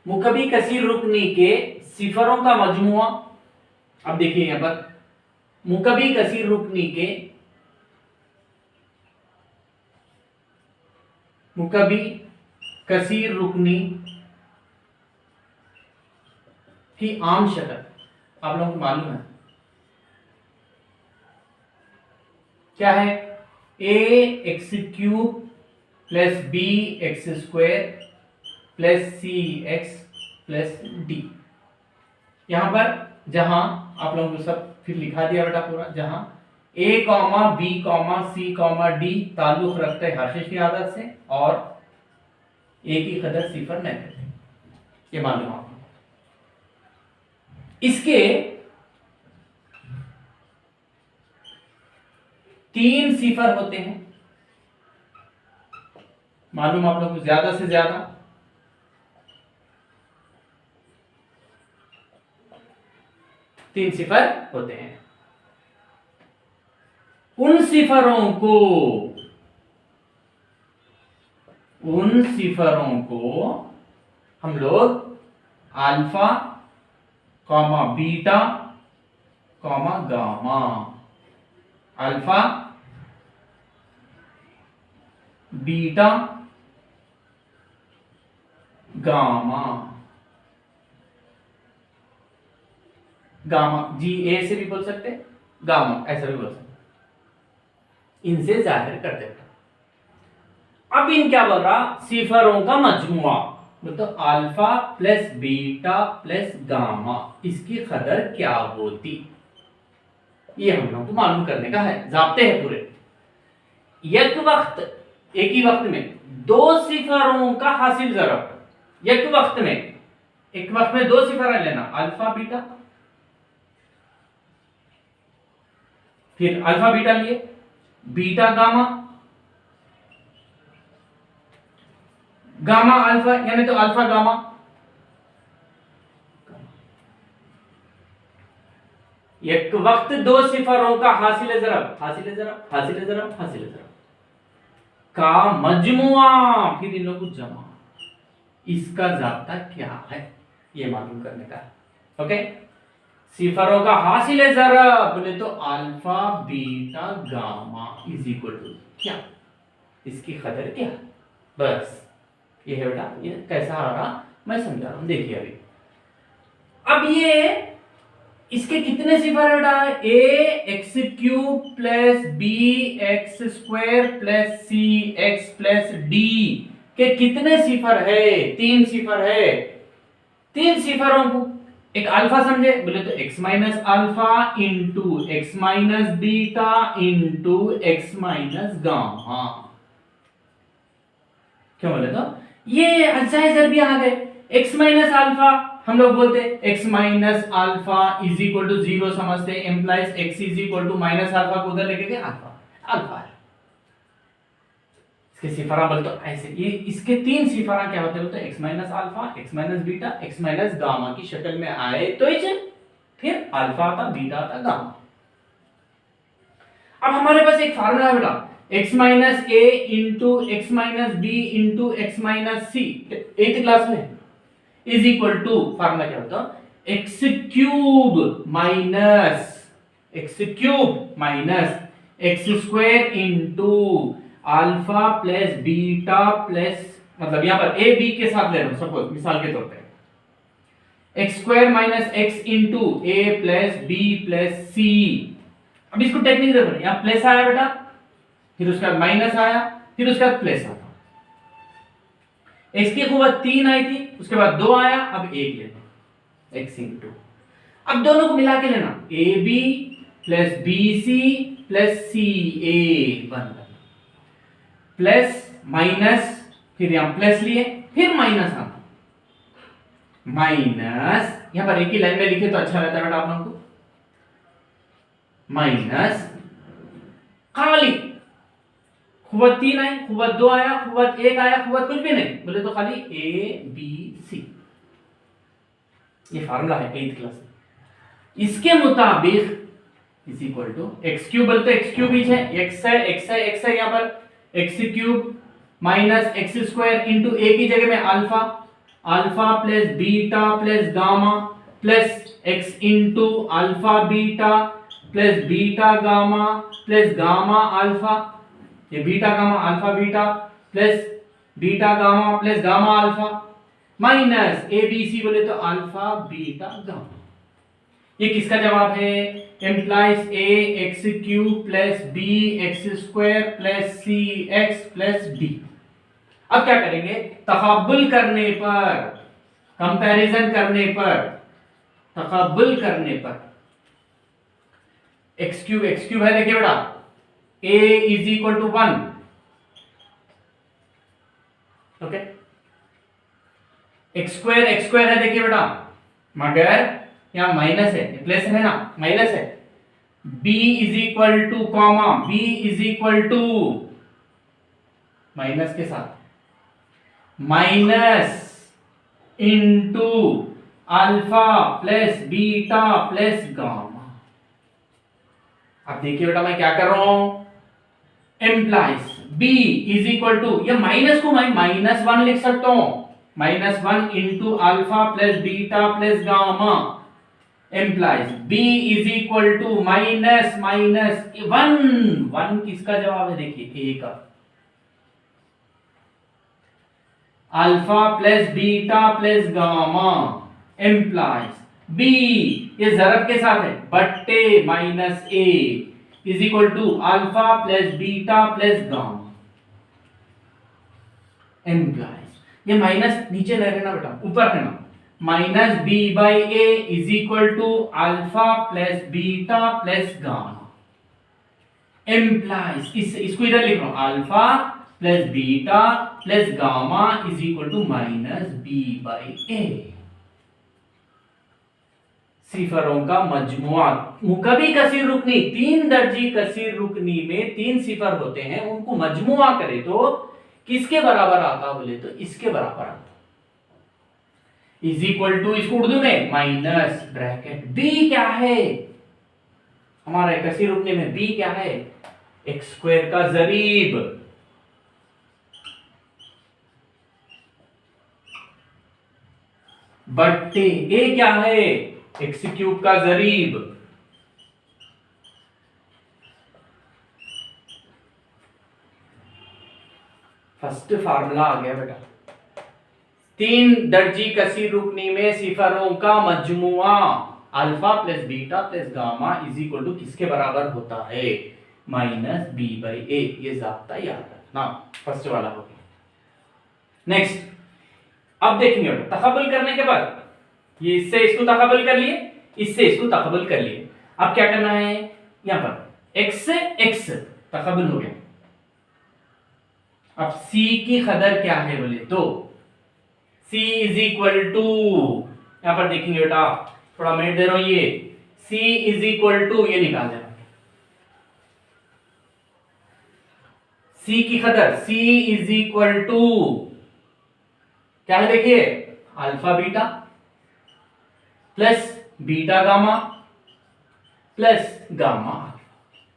मुकब्बी कसीर रुकनी के सिफरों का मजमुआ। अब देखिए यहां पर मुकब्बी कसीर रुकनी के मुकब्बी कसीर रुकनी की आम शक्ल आप लोगों को मालूम है क्या है? A x cube plus b x square plus c x plus d. यहां पर जहां आप लोगों को सब फिर लिखा दिया बेटा पूरा, जहां ए comma B comma C comma D ताल्लुक रखते हैं हाशिश की आदत से और ए की कदर सिफर नहीं करते, ये मालूम आपको। इसके 3 सिफर होते हैं, मालूम आप लोगों को, ज्यादा से ज्यादा 3 सिफर होते हैं। उन सिफरों को हम लोग alpha comma beta comma gamma, alpha beta gamma, gamma जी ए से भी बोल सकते, गामा ऐसा भी बोल सकते, इनसे जाहिर करते हैं। अब इन क्या बोल रहा? सिफरों का मजमुआ, मतलब alpha plus beta plus gamma, इसकी कदर क्या होती, ये हम लोग को मालूम करने का है। जाब्ते हैं पूरे। एक ही वक्त में 2 सिफरों का हासिल जरब, एक वक्त में 2 सिफर लेना, अल्फा बीटा, फिर अल्फा बीटा लिए, बीटा गामा, गामा अल्फा, यानी तो अल्फा गामा, एक वक्त 2 सिफरों का हासिल जरब का मजमुआ, फिर इन लोगों को जमा, इसका जाब्ता क्या है ये मालूम करने का है। ओके, सिफरों का हासिल जरब बोले तो alpha beta gamma is equal to क्या, इसकी कदर क्या, बस ये है बेटा। ये कैसा आ रहा मैं समझा रहा हूं, देखिए अभी। अब ये इसके कितने सिफर है बेटा? A x cube plus b x square plus c x plus d के कितने सिफर है? 3 सिफर है। 3 सिफरों को एक अल्फा समझे बोले तो x minus alpha into x minus beta into x minus gamma, क्यों बोले तो ये अल्जाइजर भी आ गए। x माइनस अल्फा हम लोग बोलते x minus alpha is equal to 0 समझते, implies x is equal to minus alpha को उधर लेके गए अल्फा है। इसके सिफरा बोलते तो ऐसे, ये इसके 3 सिफरा क्या होते हैं बोलते x minus alpha x minus beta x minus gamma की शक्ल में आए तो इसे फिर अल्फा आता बीटा आता गामा। अब हमारे पास एक फार्मूला है बेटा, x minus a into x minus b into x minus c, 8th class में, इज इक्वल टू फार्मूला क्या होता है? X cube minus x square into alpha plus beta plus, मतलब यहां पर ए बी के साथ ले रहा हूं सपोज मिसाल के तौर पे, x square minus x into a plus b plus c. अब इसको टेक्निक देखो, यहां प्लस आया बेटा, फिर उसके बाद माइनस आया, फिर उसके बाद प्लस आता, x की कुव्वत 3 आई थी, उसके बाद 2 आया, अब 1 लेना x इंटू, अब दोनों को मिला के लेना a b plus b c plus c a बन गया, प्लस माइनस, फिर यहां प्लस लिए, फिर माइनस आता, माइनस, यहां पर एक ही लाइन में लिखे तो अच्छा रहता है बेटा आप लोगों को, माइनस खाली खुवत 3 आई, खुवत 2 आया, खुवत 1 आया, खुवत कुछ भी नहीं बोले तो खाली ए बी सी, ये फार्मूला है 8th क्लास में। इसके मुताबिक is equal to x cube बोलते, एक्स क्यूब ही है, एक्स है यहां पर, x cube minus x square into a की जगह में alpha, alpha plus beta plus gamma plus x into alpha beta plus beta gamma plus gamma alpha, ये beta gamma alpha beta plus beta gamma plus gamma alpha minus a b c बोले तो alpha beta gamma. ये किसका जवाब है? Employees ए x cube plus b x square plus c x plus d. अब क्या करेंगे? तफाबुल करने पर, कंपैरिजन करने पर, तफाबुल करने पर एक्स क्यूब है, देखिए बेटा a is equal to 1, okay. X square है, देखिए बेटा, मगर यहां माइनस है, प्लस है ना, माइनस है। b is equal to comma, b is equal to minus के साथ minus into alpha plus beta plus gamma. अब देखिए बेटा मैं क्या कर रहा हूं, implies b is equal to, ये माइनस को मैं -1 लिख सकता हूं, -1 into alpha plus beta plus gamma implies b is equal to minus minus 1 किसका जवाब है? देखिए a का, alpha plus beta plus gamma implies b, ये जरब के साथ है, बट्टे minus a is equal to alpha plus beta plus gamma implies, ये माइनस नीचे ले लेना बेटा, ऊपर है ना, minus b by a is equal to alpha plus beta plus gamma implies, इसको इधर लिख रहा हूं, alpha plus beta plus gamma is equal to minus b by a। सिफरों का मजमुआ, मुकबी कसीर रुकनी, 3 दर्जी कसीर रुकनी में 3 सिफर होते हैं, उनको मजमुआ करे तो किसके बराबर आता? बोले तो इसके बराबर आता, इज इक्वल टू, इसको उर्दू में माइनस ब्रैकेट b क्या है हमारा कसीर रुकने में? b क्या है? एक्स स्क्वायर का जरीब, बट्टे a क्या है? एक्स क्यूब का जरीब, फर्स्ट फार्मूला आ गया बेटा। 3 दर्जी कसीर रुकनी में सिफरों का मजमुआ alpha plus beta plus gamma is equal to किसके बराबर होता है? Minus b by a। ये जाब्ता याद रखना, फर्स्ट वाला हो गया। नेक्स्ट, अब देखेंगे बेटा तकबुल करने के बाद, ये इससे इसको तकबुल कर लिए, इससे इसको तकबुल कर लिए, अब क्या करना है? यहां पर x से x तकबुल हो गया। अब c की कदर क्या है बोले तो c इज इक्वल टू, यहां पर देखेंगे बेटा, थोड़ा मिनट दे रहा हूं, ये c इज इक्वल टू, ये निकाल देना c की कदर, c इज इक्वल टू क्या है? देखिए alpha beta plus beta gamma plus gamma,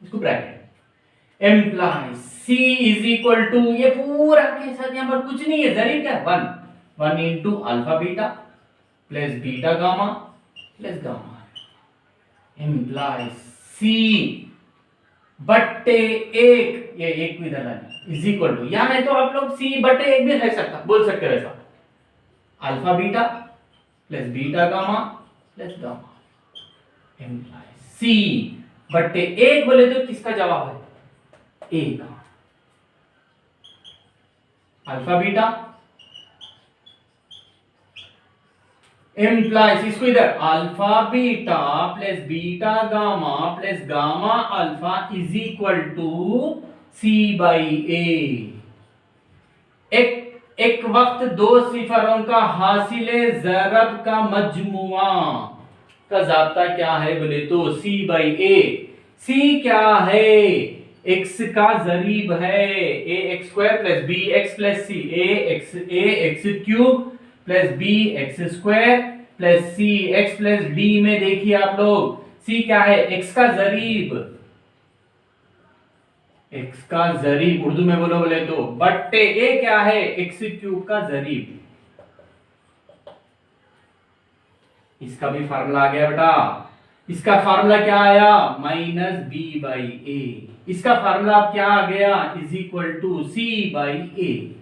इसको bracket implies c is equal to, ये पूरा के साथ यहां पर कुछ नहीं है, जरीब क्या? 1 into alpha beta plus beta gamma plus gamma implies c बट्टे 1, ये 1 को इधर लाना, इज इक्वल टू, या नहीं तो आप लोग c बट्टे 1 भी लिख सकता, बोल सकते हो ऐसा, alpha beta plus beta gamma plus gamma implies c बट्टे 1 बोले तो किसका जवाब है? a का, अल्फा बीटा एम्प्लाइज, इसको इधर alpha beta plus beta gamma plus gamma alpha is equal to c by a। एक वक्त 2 सिफरों का हासिले ज़रब का मजमुआ का ज़ाब्ता क्या है बोले तो c बाई a। c क्या है? x का जरीब है, a x square plus b x plus c, a x cube plus b x square plus c x plus d में देखिए आप लोग c क्या है? x का जरीब, x का जरीब उर्दू में बोलो बोले तो, बट्टे a क्या है? एक्स क्यूब का जरीब, इसका भी फार्मूला आ गया बेटा। इसका फार्मूला क्या आया? Minus b by a. इसका फार्मूला अब क्या आ गया? Is equal to C by a.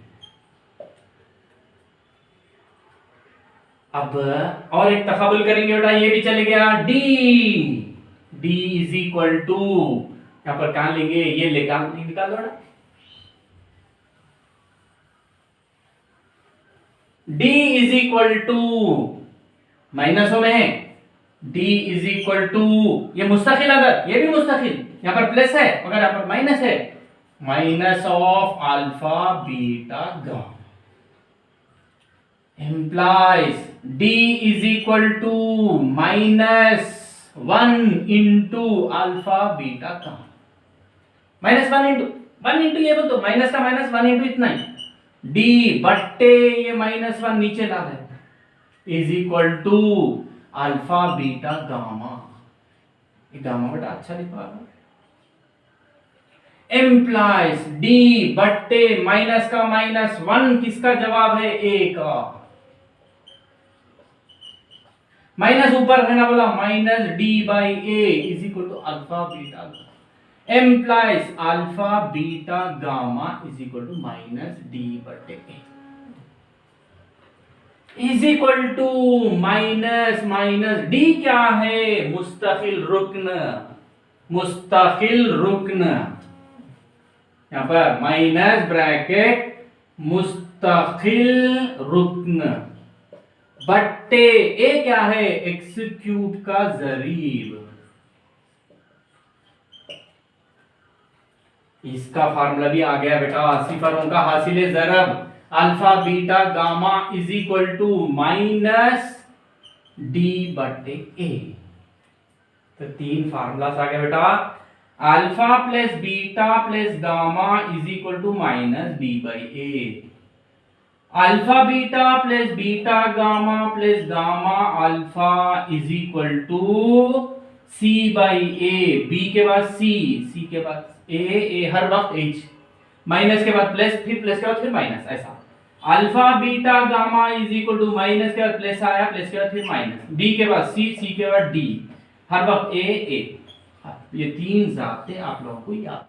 अब और एक तकाबुल करेंगे बेटा, ये भी चले गया। D D is equal to, यहां पर कहां लेंगे? ये निकाल दो बेटा। डी इज इक्वल टू, माइनसों में है, डी इज इक्वल टू, ये मुस्तकिल, अगर ये भी मुस्तकिल, यहां पर प्लस है अगर यहां पर माइनस है, minus of alpha beta gamma implies d is equal to minus 1 into alpha beta gamma। Minus 1 into ये बोल तो माइनस का माइनस 1 इंटू इतना ही, d बट्टे ये माइनस 1 नीचे ला रहे is equal to alpha beta gamma. ये गामा बेटा अच्छा लिखा है। implies d बट्टे माइनस का माइनस 1 किसका जवाब है? ए का। माइनस ऊपर है ना, बोला minus D by a is equal to alpha beta, implies alpha beta gamma is equal to minus d बटे a is equal to minus minus d क्या है? मुस्तकिल रुक्न, मुस्तकिल रुक्न, यहां पर माइनस ब्रैकेट मुस्तकिल रुक्न बट्टे ए क्या है? एक्स क्यूब का जरीब। इसका फार्मूला भी आ गया बेटा, सिफरों का हासिल जरब alpha beta gamma is equal to minus D बट्टे ए। तो तीन फार्मूलास आ गए बेटा, alpha plus beta plus gamma is equal to minus D by A, alpha beta plus beta gamma plus gamma alpha is equal to C by A. B के बाद सी, सी के बाद ए हर वक्त एच, माइनस के बाद प्लस, फिर प्लस के बाद फिर माइनस, ऐसा। Alpha beta gamma is equal to minus के बाद प्लस आया, प्लस के बाद फिर माइनस, डी के बाद सी, सी के बाद डी, हर वक्त ए। ये तीन जाते आप लोगों को याद